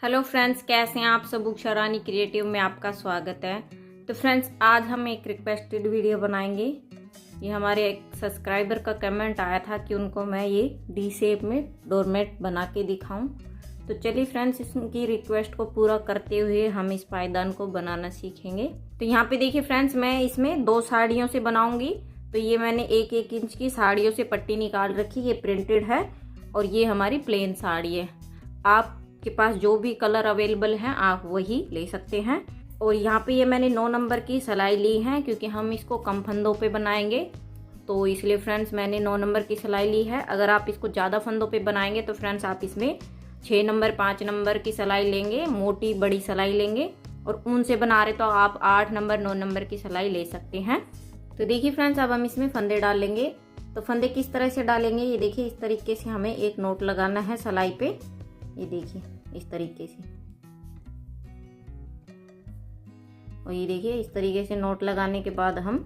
Hello friends, कैसे हैं आप सब। उषा रानी क्रिएटिव में आपका स्वागत है। तो फ्रेंड्स, आज हम एक रिक्वेस्टेड वीडियो बनाएंगे। ये हमारे एक सब्सक्राइबर का कमेंट आया था कि उनको मैं ये डी शेप में डोरमेट बना के दिखाऊं। तो चलिए फ्रेंड्स, इसकी रिक्वेस्ट को पूरा करते हुए हम इस पायदान को बनाना सीखेंगे। तो यहाँ पे देखिए फ्रेंड्स, मैं इसमें 2 साड़ियों से बनाऊंगी। तो ये मैंने 1-1 इंच की साड़ियों से पट्टी निकाल रखी। ये प्रिंटेड है और ये हमारी प्लेन साड़ी है। आपके पास जो भी कलर अवेलेबल है आप वही ले सकते हैं। और यहाँ पे ये मैंने 9 नंबर की सिलाई ली है, क्योंकि हम इसको कम फंदों पे बनाएंगे, तो इसलिए फ्रेंड्स मैंने 9 नंबर की सिलाई ली है। अगर आप इसको ज़्यादा फंदों पे बनाएंगे तो फ्रेंड्स आप इसमें 6 नंबर 5 नंबर की सिलाई लेंगे, मोटी बड़ी सिलाई लेंगे। और ऊन से बना रहे तो आप 8 नंबर 9 नंबर की सिलाई ले सकते हैं। तो देखिए फ्रेंड्स, अब हम इसमें फंदे डाल लेंगे। तो फंदे किस तरह से डालेंगे, ये देखिए इस तरीके से हमें एक नोट लगाना है सिलाई पे। ये देखिए इस तरीके से, और ये देखिए इस तरीके से नोट लगाने के बाद हम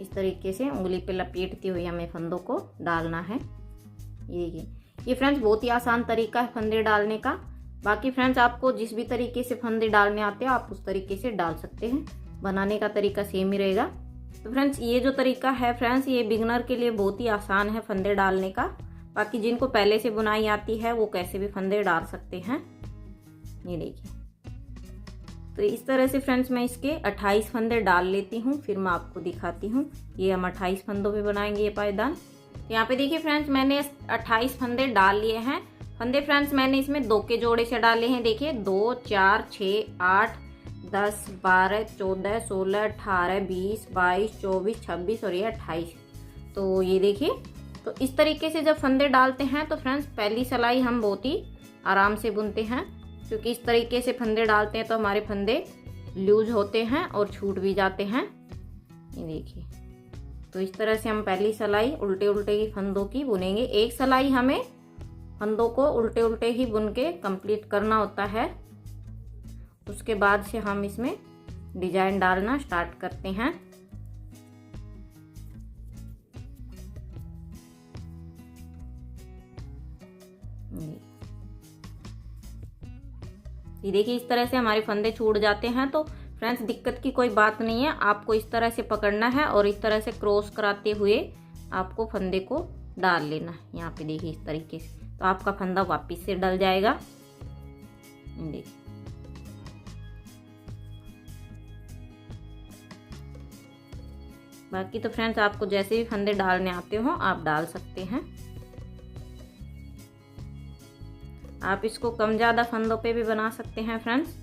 इस तरीके से उंगली पे लपेटते हुए हमें फंदों को डालना है। ये देखिए, ये फ्रेंड्स बहुत ही आसान तरीका है फंदे डालने का। बाकी फ्रेंड्स, आपको जिस भी तरीके से फंदे डालने आते हैं आप उस तरीके से डाल सकते हैं। बनाने का तरीका सेम ही रहेगा। तो फ्रेंड्स, ये जो तरीका है फ्रेंड्स, ये बिगनर के लिए बहुत ही आसान है फंदे डालने का। बाकी जिनको पहले से बुनाई आती है वो कैसे भी फंदे डाल सकते हैं। ये देखिए, तो इस तरह से फ्रेंड्स मैं इसके 28 फंदे डाल लेती हूँ, फिर मैं आपको दिखाती हूँ। ये हम 28 फंदों पे बनाएंगे ये पायदान। तो यहाँ पे देखिए फ्रेंड्स, मैंने 28 फंदे डाल लिए हैं। फंदे फ्रेंड्स मैंने इसमें 2 के जोड़े से डाले हैं। देखिए 2, 4, 6, 8, 10, 12, 14, 16, 18, 20, 22, 24, 26 और ये 28। तो ये देखिए, तो इस तरीके से जब फंदे डालते हैं तो फ्रेंड्स पहली सिलाई हम बहुत ही आराम से बुनते हैं, क्योंकि इस तरीके से फंदे डालते हैं तो हमारे फंदे लूज होते हैं और छूट भी जाते हैं। ये देखिए, तो इस तरह से हम पहली सिलाई उल्टे उल्टे ही फंदों की बुनेंगे। एक सिलाई हमें फंदों को उल्टे उल्टे ही बुन के कंप्लीट करना होता है। उसके बाद से हम इसमें डिजाइन डालना स्टार्ट करते हैं। ये देखिए, इस तरह से हमारे फंदे छूट जाते हैं। तो फ्रेंड्स दिक्कत की कोई बात नहीं है, आपको इस तरह से पकड़ना है और इस तरह से क्रॉस कराते हुए आपको फंदे को डाल लेना है। यहाँ पे देखिए इस तरीके से, तो आपका फंदा वापस से डल जाएगा। देखिए, बाकी तो फ्रेंड्स आपको जैसे भी फंदे डालने आते हो आप डाल सकते हैं। आप इसको कम ज्यादा फंदों पे भी बना सकते हैं फ्रेंड्स।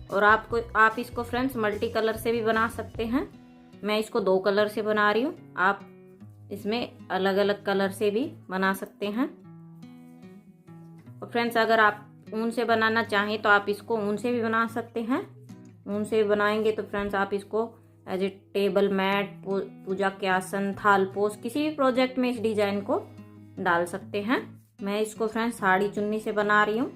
और आप इसको फ्रेंड्स मल्टी कलर से भी बना सकते हैं। मैं इसको 2 कलर से बना रही हूँ, आप इसमें अलग अलग कलर से भी बना सकते हैं। और फ्रेंड्स, अगर आप ऊन से बनाना चाहें तो आप इसको ऊन से भी बना सकते हैं। ऊन से बनाएंगे तो फ्रेंड्स आप इसको एज ए टेबल मैट, पूजा के आसन, थाल पोस, किसी भी प्रोजेक्ट में इस डिजाइन को डाल सकते हैं। मैं इसको फ्रेंड्स साड़ी चुन्नी से बना रही हूँ,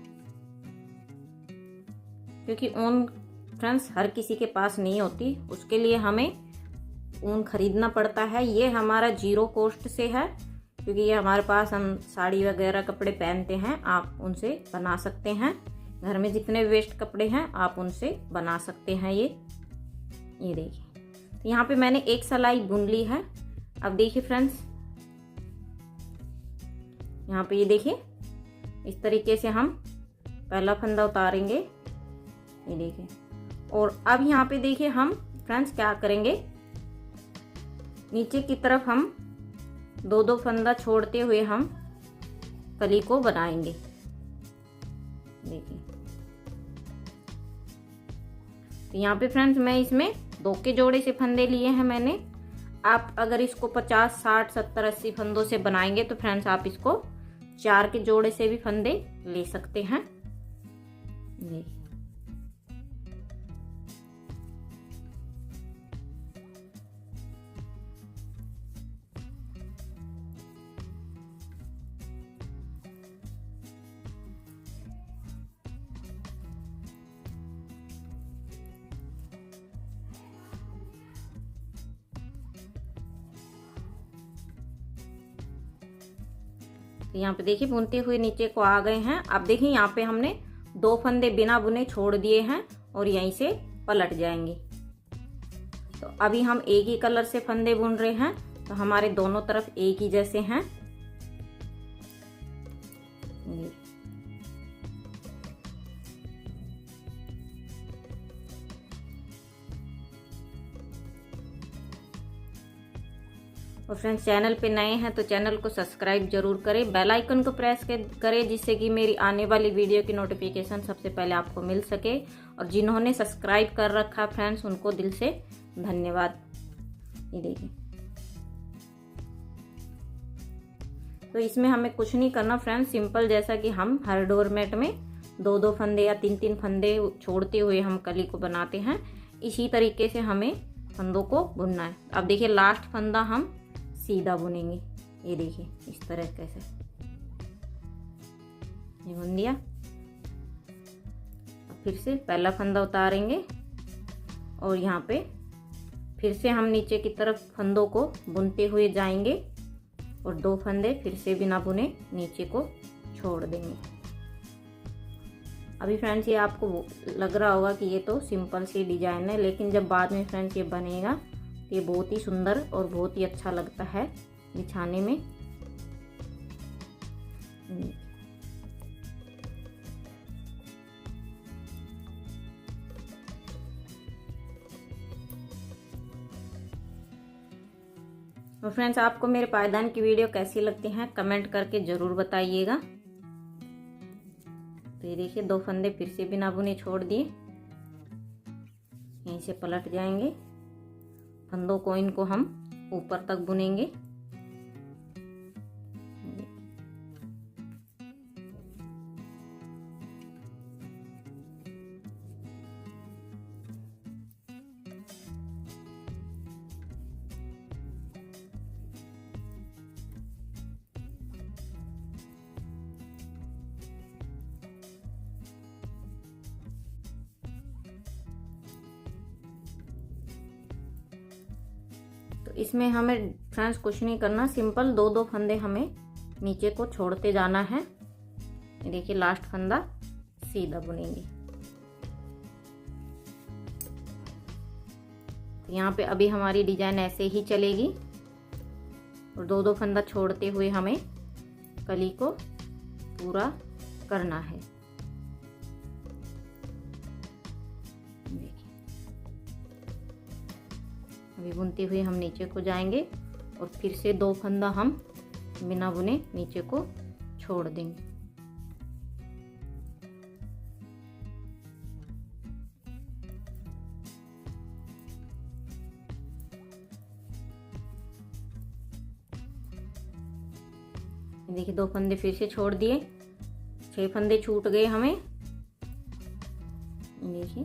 क्योंकि ऊन फ्रेंड्स हर किसी के पास नहीं होती, उसके लिए हमें ऊन खरीदना पड़ता है। ये हमारा 0 कॉस्ट से है, क्योंकि ये हमारे पास हम साड़ी वगैरह कपड़े पहनते हैं, आप उनसे बना सकते हैं। घर में जितने वेस्ट कपड़े हैं आप उनसे बना सकते हैं। ये देखिए, तो यहाँ पे मैंने एक सिलाई बुन ली है। अब देखिए फ्रेंड्स, यहाँ पे ये देखिए इस तरीके से हम पहला फंदा उतारेंगे। ये देखिए, और अब यहाँ पे देखिए हम फ्रेंड्स क्या करेंगे, नीचे की तरफ हम 2-2 फंदा छोड़ते हुए हम कली को बनाएंगे। देखिए, तो यहाँ पे फ्रेंड्स मैं इसमें 2 के जोड़े से फंदे लिए हैं मैंने। आप अगर इसको 50, 60, 70, 80 फंदों से बनाएंगे तो फ्रेंड्स आप इसको 4 के जोड़े से भी फंदे ले सकते हैं। तो यहाँ पे देखिए बुनते हुए नीचे को आ गए हैं। अब देखिए यहाँ पे हमने 2 फंदे बिना बुने छोड़ दिए हैं और यहीं से पलट जाएंगे। तो अभी हम एक ही कलर से फंदे बुन रहे हैं, तो हमारे दोनों तरफ एक ही जैसे हैं। और फ्रेंड्स, चैनल पे नए हैं तो चैनल को सब्सक्राइब जरूर करें, बेल आइकन को प्रेस करें जिससे कि मेरी आने वाली वीडियो की नोटिफिकेशन सबसे पहले आपको मिल सके। और जिन्होंने सब्सक्राइब कर रखा फ्रेंड्स, उनको दिल से धन्यवाद। ये देखिए, तो इसमें हमें कुछ नहीं करना फ्रेंड्स, सिंपल जैसा कि हम हर डोरमेट में 2-2 फंदे या 3-3 फंदे छोड़ते हुए हम कली को बनाते हैं, इसी तरीके से हमें फंदों को बुनना है। अब देखिए लास्ट फंदा हम सीधा बुनेंगे। ये देखिए इस तरह कैसे ये बुन दिया। अब फिर से पहला फंदा उतारेंगे और यहाँ पे फिर से हम नीचे की तरफ फंदों को बुनते हुए जाएंगे और 2 फंदे फिर से बिना बुने नीचे को छोड़ देंगे। अभी फ्रेंड्स, ये आपको लग रहा होगा कि ये तो सिंपल सी डिजाइन है, लेकिन जब बाद में फ्रेंड्स ये बनेगा तो ये बहुत ही सुंदर और बहुत ही अच्छा लगता है बिछाने में। और फ्रेंड्स, आपको मेरे पायदान की वीडियो कैसी लगती हैं कमेंट करके जरूर बताइएगा। तो ये देखिए 2 फंदे फिर से बिना बुने छोड़ दिए, यहीं से पलट जाएंगे। फंदों को इनको हम ऊपर तक बुनेंगे। तो इसमें हमें फ्रेंड्स कुछ नहीं करना, सिंपल 2-2 फंदे हमें नीचे को छोड़ते जाना है। ये देखिए लास्ट फंदा सीधा बुनेंगे। तो यहाँ पे अभी हमारी डिजाइन ऐसे ही चलेगी और 2-2 फंदा छोड़ते हुए हमें कली को पूरा करना है। अभी बुनते हुए हम नीचे को जाएंगे और फिर से 2 फंदा हम बिना बुने नीचे को छोड़ देंगे। देखिए 2 फंदे फिर से छोड़ दिए, 6 फंदे छूट गए हमें। देखिए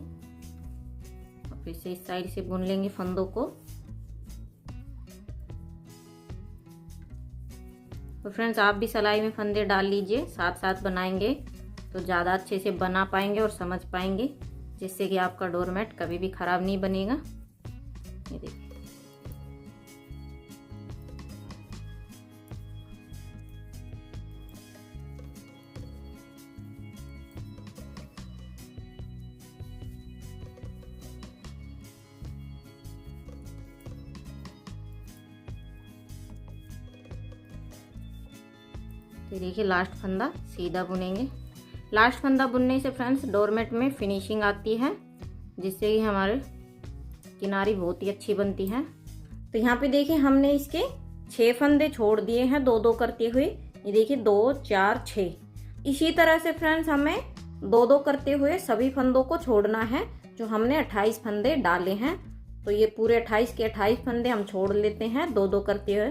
फिर से इस साइड से बुन लेंगे फंदों को। तो फ्रेंड्स, आप भी सिलाई में फंदे डाल लीजिए, साथ साथ बनाएंगे तो ज़्यादा अच्छे से बना पाएंगे और समझ पाएंगे, जिससे कि आपका डोरमेट कभी भी खराब नहीं बनेगा। ये देखिए तो देखिए लास्ट फंदा सीधा बुनेंगे। लास्ट फंदा बुनने से फ्रेंड्स डोरमेट में फिनिशिंग आती है, जिससे कि हमारे किनारी बहुत ही अच्छी बनती है। तो यहाँ पे देखिए हमने इसके 6 फंदे छोड़ दिए हैं 2-2 करते हुए। ये देखिए 2, 4, 6। इसी तरह से फ्रेंड्स हमें 2-2 करते हुए सभी फंदों को छोड़ना है। जो हमने 28 फंदे डाले हैं, तो ये पूरे 28 के 28 फंदे हम छोड़ लेते हैं 2-2 करते हुए।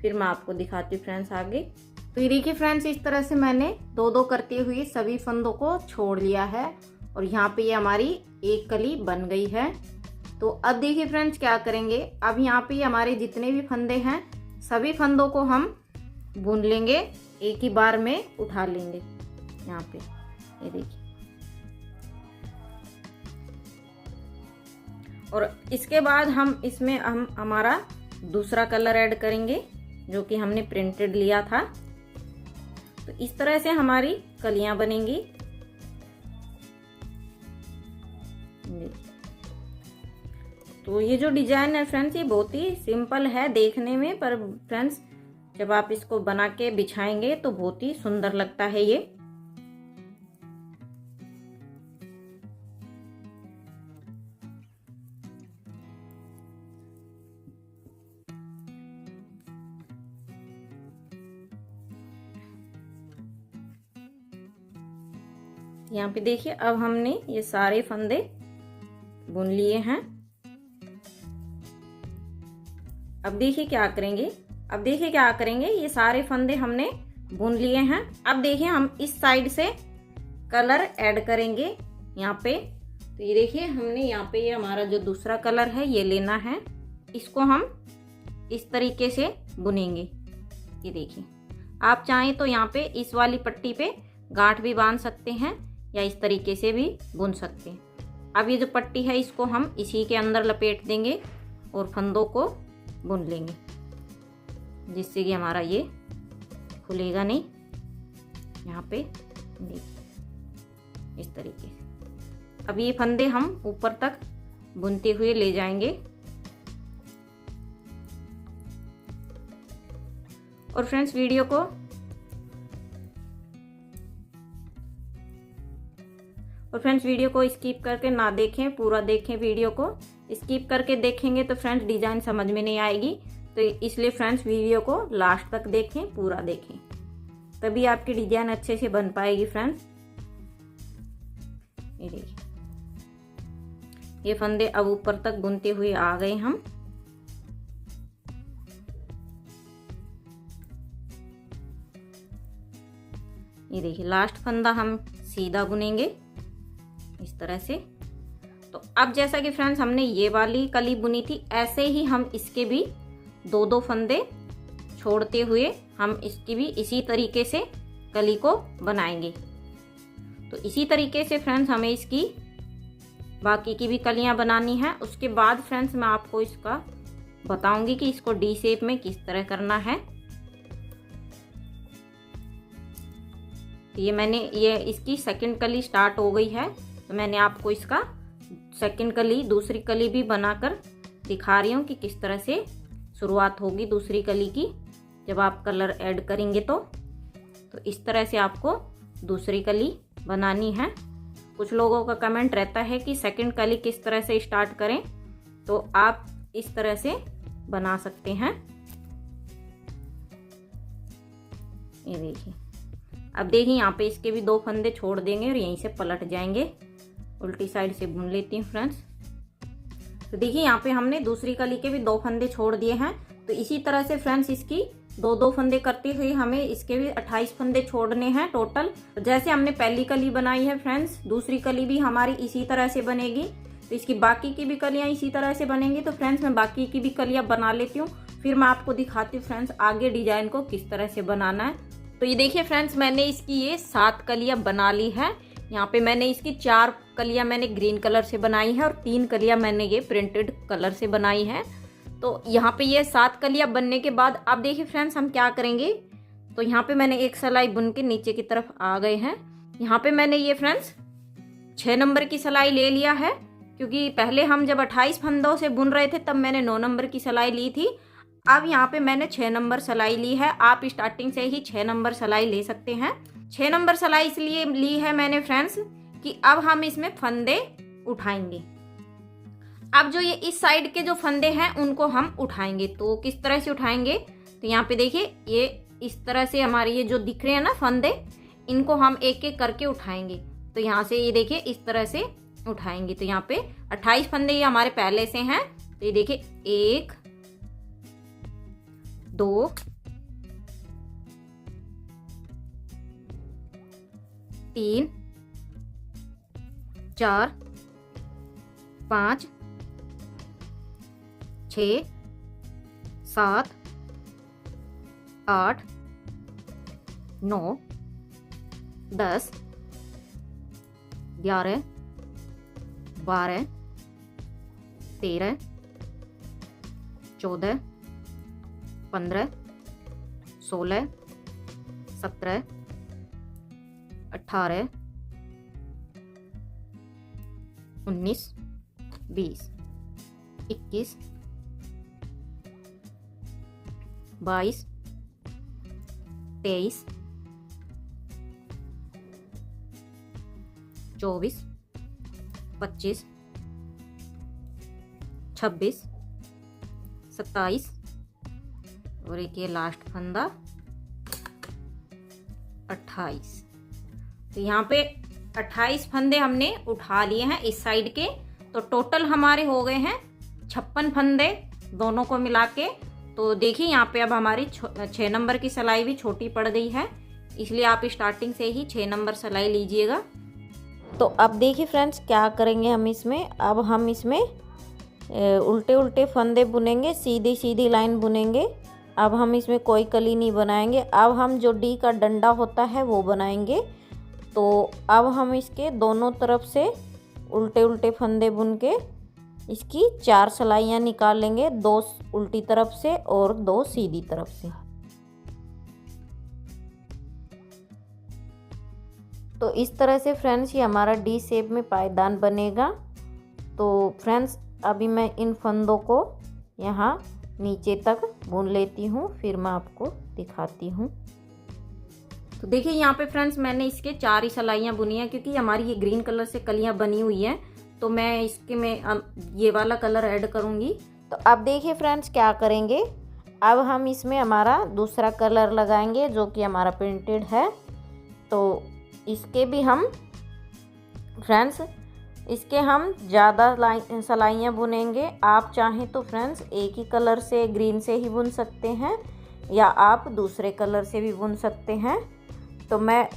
फिर मैं आपको दिखाती हूँ फ्रेंड्स आगे। तो ये देखिए फ्रेंड्स, इस तरह से मैंने 2-2 करते हुए सभी फंदों को छोड़ लिया है और यहाँ पे ये हमारी एक कली बन गई है। तो अब देखिए फ्रेंड्स क्या करेंगे, अब यहाँ पे हमारे जितने भी फंदे हैं सभी फंदों को हम बुन लेंगे, एक ही बार में उठा लेंगे। यहाँ पे ये देखिए, और इसके बाद हम इसमें हमारा दूसरा कलर ऐड करेंगे जो कि हमने प्रिंटेड लिया था। तो इस तरह से हमारी कलियां बनेंगी। तो ये जो डिजाइन है फ्रेंड्स, ये बहुत ही सिंपल है देखने में, पर फ्रेंड्स जब आप इसको बना के बिछाएंगे तो बहुत ही सुंदर लगता है ये। यहाँ पे देखिए, अब हमने ये सारे फंदे बुन लिए हैं। अब देखिए क्या करेंगे, ये सारे फंदे हमने बुन लिए हैं। अब देखिए हम इस साइड से कलर ऐड करेंगे यहाँ पे। तो ये देखिए हमने यहाँ पे ये हमारा जो दूसरा कलर है ये लेना है, इसको हम इस तरीके से बुनेंगे। ये देखिए, आप चाहें तो यहाँ पे इस वाली पट्टी पे गांठ भी बांध सकते हैं या इस तरीके से भी बुन सकते हैं। अब ये जो पट्टी है इसको हम इसी के अंदर लपेट देंगे और फंदों को बुन लेंगे, जिससे कि हमारा ये खुलेगा नहीं। यहाँ पे देखिए इस तरीके से। अब ये फंदे हम ऊपर तक बुनते हुए ले जाएंगे। और फ्रेंड्स वीडियो को स्किप करके ना देखें, पूरा देखें। वीडियो को स्किप करके देखेंगे तो फ्रेंड्स डिजाइन समझ में नहीं आएगी, तो इसलिए फ्रेंड्स वीडियो को लास्ट तक देखें, पूरा देखें, तभी आपकी डिजाइन अच्छे से बन पाएगी फ्रेंड्स। ये देखिए, ये फंदे अब ऊपर तक बुनते हुए आ गए हम। ये देखिए, लास्ट फंदा हम सीधा बुनेंगे इस तरह से। तो अब जैसा कि फ्रेंड्स हमने ये वाली कली बुनी थी, ऐसे ही हम इसके भी दो फंदे छोड़ते हुए हम इसकी भी इसी तरीके से कली को बनाएंगे। तो इसी तरीके से फ्रेंड्स हमें इसकी बाकी की भी कलियां बनानी है। उसके बाद फ्रेंड्स मैं आपको इसका बताऊंगी कि इसको डी शेप में किस तरह करना है। ये इसकी सेकंड कली स्टार्ट हो गई है, तो मैंने आपको इसका सेकंड कली, दूसरी कली भी बनाकर दिखा रही हूँ कि किस तरह से शुरुआत होगी दूसरी कली की जब आप कलर ऐड करेंगे। तो इस तरह से आपको दूसरी कली बनानी है। कुछ लोगों का कमेंट रहता है कि सेकंड कली किस तरह से स्टार्ट करें, तो आप इस तरह से बना सकते हैं। ये देखिए, अब देखिए यहाँ पे इसके भी दो फंदे छोड़ देंगे और यहीं से पलट जाएंगे। उल्टी साइड से बुन लेती हूँ फ्रेंड्स। तो देखिए यहाँ पे हमने दूसरी कली के भी दो फंदे छोड़ दिए हैं। तो इसी तरह से फ्रेंड्स इसकी दो फंदे करते हुए हमें इसके भी 28 फंदे छोड़ने हैं टोटल। जैसे हमने पहली कली बनाई है फ्रेंड्स, दूसरी कली भी हमारी इसी तरह से बनेगी। तो इसकी बाकी की भी कलियां इसी तरह से बनेंगी। तो फ्रेंड्स मैं बाकी की भी कलियां बना लेती हूँ, फिर मैं आपको दिखाती हूँ फ्रेंड्स आगे डिजाइन को किस तरह से बनाना है। तो ये देखिए फ्रेंड्स, मैंने इसकी ये 7 कलियां बना ली है। यहाँ पे मैंने इसकी 4 कलियां मैंने ग्रीन कलर से बनाई है और 3 कलियां मैंने ये प्रिंटेड कलर से बनाई है। तो यहाँ पे ये 7 कलियां बनने के बाद अब देखिए फ्रेंड्स हम क्या करेंगे। तो यहाँ पे मैंने एक सिलाई बुन के नीचे की तरफ आ गए हैं। यहाँ पे मैंने ये फ्रेंड्स 6 नंबर की सिलाई ले लिया है, क्योंकि पहले हम जब 28 फंदों से बुन रहे थे तब मैंने 9 नंबर की सिलाई ली थी। अब यहाँ पे मैंने 6 नंबर सिलाई ली है। आप स्टार्टिंग से ही 6 नंबर सिलाई ले सकते हैं। 6 नंबर सिलाई इसलिए ली है मैंने फ्रेंड्स कि अब हम इसमें फंदे उठाएंगे। अब जो ये इस साइड के जो फंदे हैं उनको हम उठाएंगे। तो किस तरह से उठाएंगे, तो यहाँ पे देखिए ये इस तरह से हमारे ये जो दिख रहे हैं ना फंदे, इनको हम एक एक करके उठाएंगे। तो यहाँ से ये देखिए इस तरह से उठाएंगे। तो यहाँ पे 28 फंदे ये हमारे पहले से हैं। तो ये देखिए 1 2 3 4 5 6 7 8 9 10 11 12 13 14 15 16 17 18, 19, 20, 21, 22, 23, 24, 25, 26, 27 और एक ये लास्ट फंदा 28। तो यहाँ पे 28 फंदे हमने उठा लिए हैं इस साइड के। तो टोटल हमारे हो गए हैं 56 फंदे दोनों को मिला के। तो देखिए यहाँ पे अब हमारी 6 नंबर की सिलाई भी छोटी पड़ गई है, इसलिए आप स्टार्टिंग से ही 6 नंबर सिलाई लीजिएगा। तो अब देखिए फ्रेंड्स क्या करेंगे हम इसमें। अब हम इसमें उल्टे उल्टे फंदे बुनेंगे, सीधी सीधी लाइन बुनेंगे। अब हम इसमें कोई कली नहीं बनाएंगे। अब हम जो डी का डंडा होता है वो बनाएंगे। तो अब हम इसके दोनों तरफ से उल्टे उल्टे फंदे बुन के इसकी 4 सिलाइयाँ निकाल लेंगे, 2 उल्टी तरफ से और 2 सीधी तरफ से। तो इस तरह से फ्रेंड्स ये हमारा डी शेप में पायदान बनेगा। तो फ्रेंड्स अभी मैं इन फंदों को यहाँ नीचे तक बुन लेती हूँ, फिर मैं आपको दिखाती हूँ। तो देखिए यहाँ पे फ्रेंड्स मैंने इसके 4 ही सिलाइयाँ बुनी है, क्योंकि हमारी ये ग्रीन कलर से कलियाँ बनी हुई हैं। तो मैं इसके में ये वाला कलर ऐड करूँगी। तो अब देखिए फ्रेंड्स क्या करेंगे। अब हम इसमें हमारा दूसरा कलर लगाएंगे जो कि हमारा प्रिंटेड है। तो इसके भी हम फ्रेंड्स इसके हम ज़्यादा सिलाइयाँ बुनेंगे। आप चाहें तो फ्रेंड्स एक ही कलर से ग्रीन से ही बुन सकते हैं, या आप दूसरे कलर से भी बुन सकते हैं। तो मैं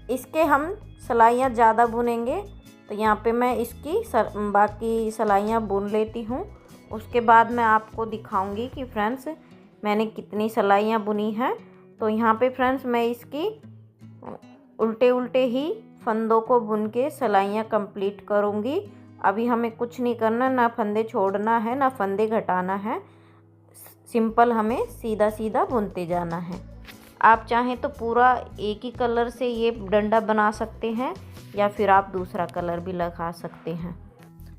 इसके हम सिलाइयाँ ज़्यादा बुनेंगे। तो यहाँ पे मैं इसकी बाकी सिलाइयाँ बुन लेती हूँ। उसके बाद मैं आपको दिखाऊंगी कि फ्रेंड्स मैंने कितनी सिलाइयाँ बुनी हैं। तो यहाँ पे फ्रेंड्स मैं इसकी उल्टे उल्टे ही फंदों को बुन के सिलाइयाँ कंप्लीट करूँगी। अभी हमें कुछ नहीं करना, ना फंदे छोड़ना है ना फंदे घटाना है। सिंपल हमें सीधा सीधा बुनते जाना है। आप चाहें तो पूरा एक ही कलर से ये डंडा बना सकते हैं, या फिर आप दूसरा कलर भी लगा सकते हैं।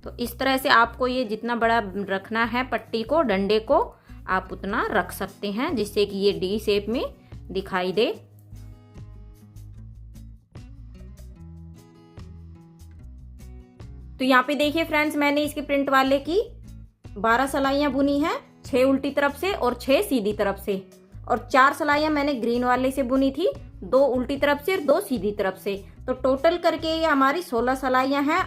तो इस तरह से आपको ये जितना बड़ा रखना है पट्टी को, डंडे को, आप उतना रख सकते हैं, जिससे कि ये डी शेप में दिखाई दे। तो यहाँ पे देखिए फ्रेंड्स मैंने इसके प्रिंट वाले की 12 सिलाइयाँ बुनी हैं, 6 उल्टी तरफ से और 6 सीधी तरफ से, और 4 सिलाइयाँ मैंने ग्रीन वाले से बुनी थी, 2 उल्टी तरफ से और 2 सीधी तरफ से। तो टोटल करके ये हमारी 16 सिलाइयाँ हैं,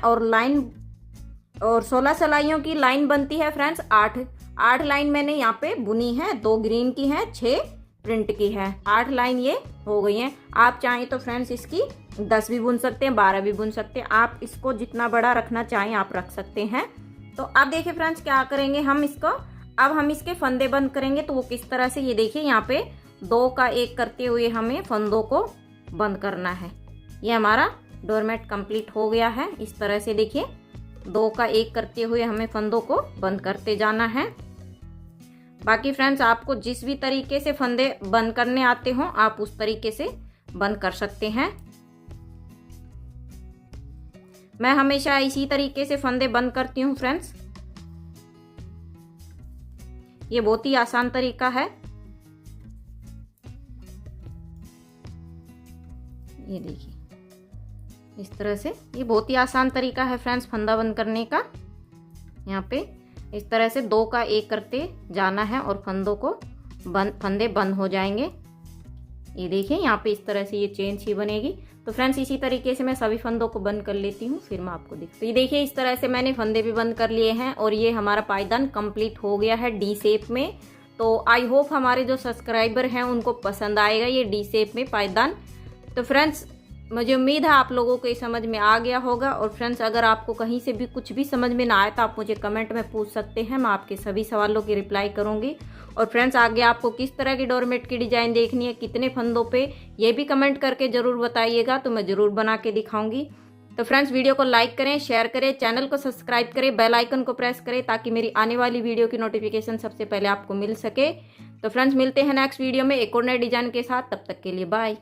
और 16 सिलाइयों की लाइन बनती है फ्रेंड्स 8 लाइन मैंने यहाँ पे बुनी है। 2 ग्रीन की है, 6 प्रिंट की है, 8 लाइन ये हो गई हैं। आप चाहें तो फ्रेंड्स इसकी 10 भी बुन सकते हैं, 12 भी बुन सकते हैं। आप इसको जितना बड़ा रखना चाहें आप रख सकते हैं। तो अब देखिए फ्रेंड्स क्या करेंगे हम इसको। अब हम इसके फंदे बंद करेंगे। तो वो किस तरह से, ये देखिए यहाँ पे 2 का 1 करते हुए हमें फंदों को बंद करना है। ये हमारा डोरमेट कंप्लीट हो गया है। इस तरह से देखिए 2 का 1 करते हुए हमें फंदों को बंद करते जाना है। बाकी फ्रेंड्स आपको जिस भी तरीके से फंदे बंद करने आते हो आप उस तरीके से बंद कर सकते हैं। मैं हमेशा इसी तरीके से फंदे बंद करती हूँ फ्रेंड्स। ये बहुत ही आसान तरीका है। ये देखिए इस तरह से, ये बहुत ही आसान तरीका है फ्रेंड्स फंदा बंद करने का। यहाँ पे इस तरह से 2 का 1 करते जाना है और फंदों को फंदे बंद हो जाएंगे। ये देखिए यहाँ पे इस तरह से ये चेन सी बनेगी। तो फ्रेंड्स इसी तरीके से मैं सभी फंदों को बंद कर लेती हूँ, फिर मैं आपको दिखाती हूँ। ये देखिए इस तरह से मैंने फंदे भी बंद कर लिए हैं और ये हमारा पायदान कंप्लीट हो गया है डी शेप में। तो आई होप हमारे जो सब्सक्राइबर हैं उनको पसंद आएगा ये डी शेप में पायदान। तो फ्रेंड्स मुझे उम्मीद है आप लोगों को ये समझ में आ गया होगा। और फ्रेंड्स अगर आपको कहीं से भी कुछ भी समझ में ना आए तो आप मुझे कमेंट में पूछ सकते हैं, मैं आपके सभी सवालों की रिप्लाई करूंगी। और फ्रेंड्स आगे आपको किस तरह की डोरमेट की डिज़ाइन देखनी है, कितने फंदों पे, ये भी कमेंट करके ज़रूर बताइएगा, तो मैं ज़रूर बना के दिखाऊंगी। तो फ्रेंड्स वीडियो को लाइक करें, शेयर करें, चैनल को सब्सक्राइब करें, बेल आइकन को प्रेस करें ताकि मेरी आने वाली वीडियो की नोटिफिकेशन सबसे पहले आपको मिल सके। तो फ्रेंड्स मिलते हैं नेक्स्ट वीडियो में एक और नए डिजाइन के साथ, तब तक के लिए बाय।